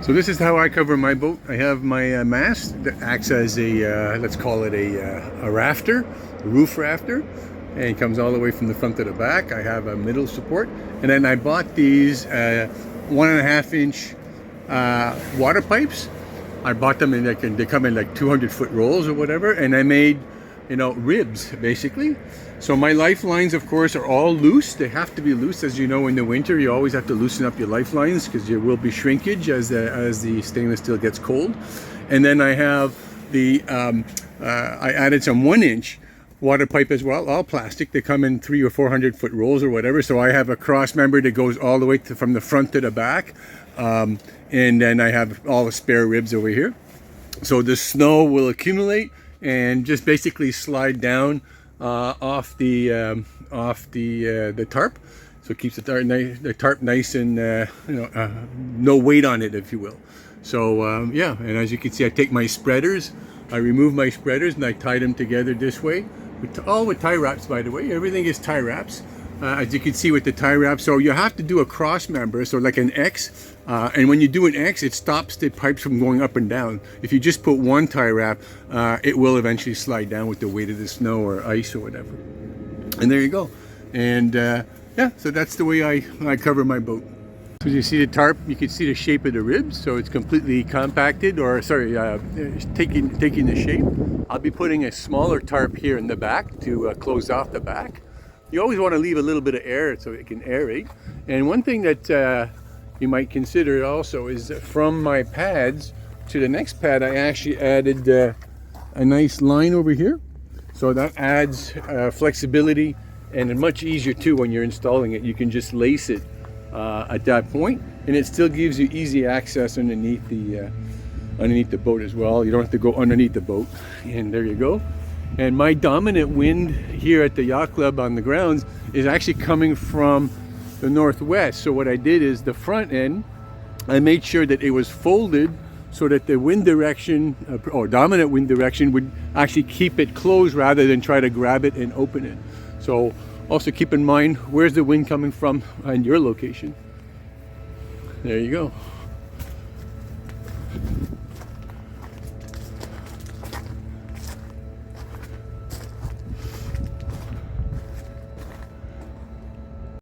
So this is how I cover my boat. I have my mast that acts as a, let's call it a rafter, a roof rafter, and it comes all the way from the front to the back. I have a middle support, and then I bought these 1.5-inch water pipes. I bought them and they come in like 200-foot rolls or whatever, and I made, you know, ribs basically. So my lifelines, of course, are all loose. They have to be loose. As you know, in the winter you always have to loosen up your lifelines because there will be shrinkage as the stainless steel gets cold. And then I have the I added some 1-inch water pipe as well, all plastic. They come in 300 or 400-foot rolls or whatever. So I have a cross member that goes all the way from the front to the back, and then I have all the spare ribs over here. So the snow will accumulate and just basically slide down off the tarp, so it keeps the tarp nice and no weight on it, if you will. So yeah, and as you can see, I take my spreaders, I remove my spreaders, and I tie them together this way, all with tie wraps, by the way. Everything is tie wraps, as you can see with the tie wrap. So you have to do a cross member, so like an X. And when you do an X, it stops the pipes from going up and down. If you just put one tie wrap, it will eventually slide down with the weight of the snow or ice or whatever. And there you go. And yeah, so that's the way I cover my boat. So you see the tarp, you can see the shape of the ribs. So it's completely compacted, or sorry, taking the shape. I'll be putting a smaller tarp here in the back to close off the back. You always want to leave a little bit of air so it can aerate. And one thing that you might consider also is that from my pads to the next pad, I actually added a nice line over here. So that adds flexibility, and much easier too when you're installing it. You can just lace it at that point, and it still gives you easy access underneath the boat as well. You don't have to go underneath the boat. And there you go. And my dominant wind here at the yacht club on the grounds is actually coming from the northwest. So what I did is the front end, I made sure that it was folded so that the wind direction, or dominant wind direction, would actually keep it closed rather than try to grab it and open it. So also keep in mind, where's the wind coming from in your location. There you go.